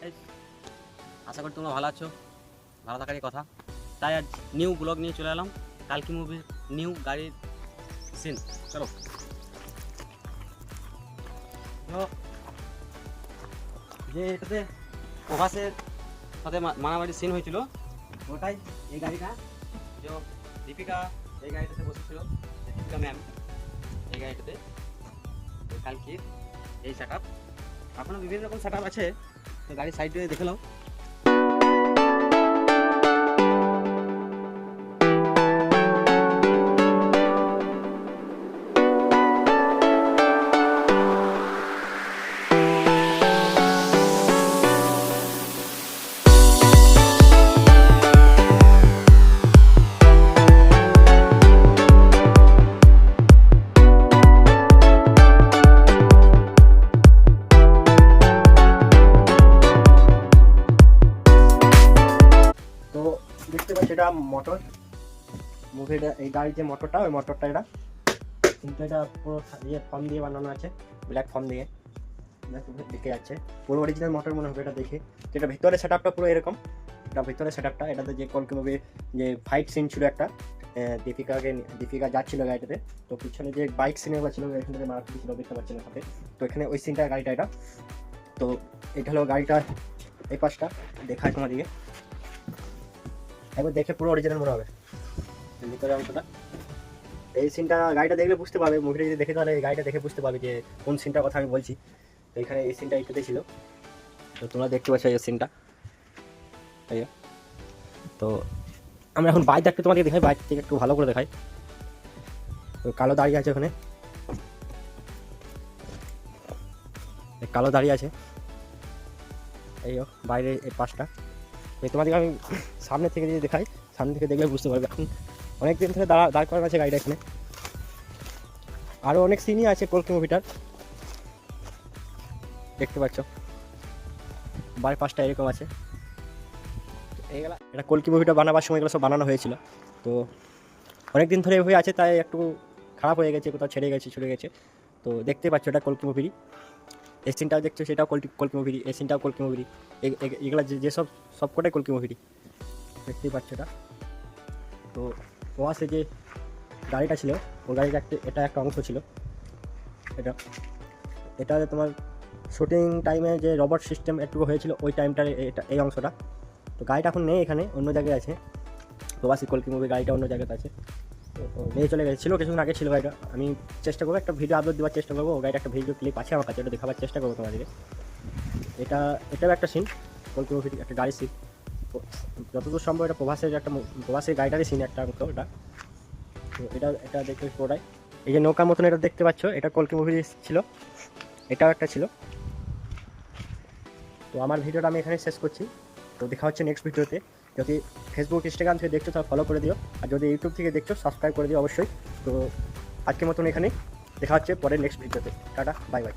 এই, আশা করি তোমরা ভালো আছো, ভালো থাকারই কথা। তাই আজ নিউ ব্লগ নিয়ে চলে এলাম, কালকি মুভির নিউ গাড়ির সিন। চলো তো, যে এটাতে প্রভাসের সাথে মারামারির সিন হয়েছিল, ওটাই এই গাড়িটা। যে দীপিকা এই গাড়িটাতে বসেছিল, দীপিকা ম্যাম এই গাড়িটাতে। কালকির এই সেট আপ, এখনো বিভিন্ন রকম সেট আপ আছে, তো গাড়ির সাইডে দেখে নাও। তো দেখতে পাচ্ছি এটা মোটর মুভিটা, এই গাড়ির যে মোটরটা, ওই মোটরটা এটা কিন্তু এটা পুরো ইয়ে ফর্ম দিয়ে বানানো আছে, ব্ল্যাক ফর্ম দিয়ে দেখে যাচ্ছে। পুরো অরিজিনাল মোটর মনে হবে এটা দেখে। যেটা ভিতরে সেট আপটা পুরো এরকম, এটা ভিতরে সেট আপটা। এটাতে যে কলকি মুভি যে ফাইট সিন ছিল একটা, দীপিকা যাচ্ছিল গাড়িটাতে, তো পিছনে যে বাইক সিনেগুলো ছিল এখান থেকে মারা ছিল দেখতে পাচ্ছেন সাথে। তো এখানে ওই সিনটা গাড়িটা এটা। তো এটা হলো গাড়িটা, এই পাশটা দেখায় তোমাদেরকে একবার দেখে, পুরো অরিজিনাল মনে হবে ভিতরে অংশটা। এই সিনটা গাড়িটা দেখলে বুঝতে পারবে, মুভিটা যদি দেখে তাহলে এই গাড়িটা দেখে বুঝতে পারবে যে কোন সিনটার কথা আমি বলছি। তো এখানে এই সিনটা এইটাতে ছিল, তো তোমরা দেখতে পাচ্ছ এই সিনটা। তো আমরা এখন বাইক দেখতে তোমাদেরকে দেখাই, বাইক থেকে একটু ভালো করে দেখাই। তো কালো দাঁড়িয়ে আছে ওখানে, কালো দাঁড়িয়ে আছে এই বাইরে এই পাশটা। তো তোমাদেরকে আমি সামনে থেকে যদি দেখাই, সামনে থেকে দেখলে বুঝতে পারবে। এখন অনেক দিন ধরে দাঁড় করানো আছে গাড়িটা এখানে। আরও অনেক সিনই আছে কলকি মুভিটার, দেখতে পাচ্ছ বাড়ির পাশটা এরকম আছে। এইগুলা এটা কলকি মুভিটা বানাবার সময় এগুলো সব বানানো হয়েছিল। তো অনেক দিন ধরে হয়ে আছে, তাই একটু খারাপ হয়ে গেছে, কোথাও ছেড়ে গেছে। তো দেখতে পাচ্ছ এটা কলকি মুভিরই। এই সিনটাও দেখছো, সেটাও কলকি মুভিরই। এই সিনটাও কলকি মুভিরই। এগুলা যেসব সবকটাই কলকি মুভিরই, দেখতেই পাচ্ছ এটা। তো প্রবাসে যে গাড়িটা ছিল, ওই গাড়িটা এটা একটা অংশ ছিল। এটা তোমার শুটিং টাইমে যে রবট সিস্টেম একটু হয়েছিল, ওই টাইমটার এটা এই অংশটা। তো গাড়িটা এখন নেই এখানে, অন্য জায়গায় আছে। প্রবাসী কলকি মুভি গাড়িটা অন্য জায়গাতে আছে, তো নিয়ে চলে গেছে। ছিল কিছুদিন আগে ছিল গাড়িটা। আমি চেষ্টা করবো একটা ভিডিও আপলোড দেওয়ার চেষ্টা করবো। গাড়িটা একটা ভিডিও ক্লিপ আছে আমার কাছে, ওটা দেখাবার চেষ্টা করবো তোমাদেরকে। এটাও একটা সিন, কলকি মুভির একটা গাড়ির সিন। যতদূর সম্ভব এটা প্রবাসের গাড়িটারই সিন একটা অংশ এটা। তো এটা দেখতে পুরোটাই এই যে নৌকার মতন এটা দেখতে পাচ্ছ, এটা কলকি মুভি ছিল, এটাও একটা ছিল। তো আমার ভিডিওটা আমি এখানে শেষ করছি। তো দেখা হচ্ছে নেক্সট ভিডিওতে। যদি ফেসবুক ইনস্টাগ্রাম থেকে দেখছো তাহলে ফলো করে দিও, আর যদি ইউটিউব থেকে দেখছো সাবস্ক্রাইব করে দিও অবশ্যই। তো আজকের মতন এখানেই, দেখা হচ্ছে পরের নেক্সট ভিডিওতে। Tata, bye bye.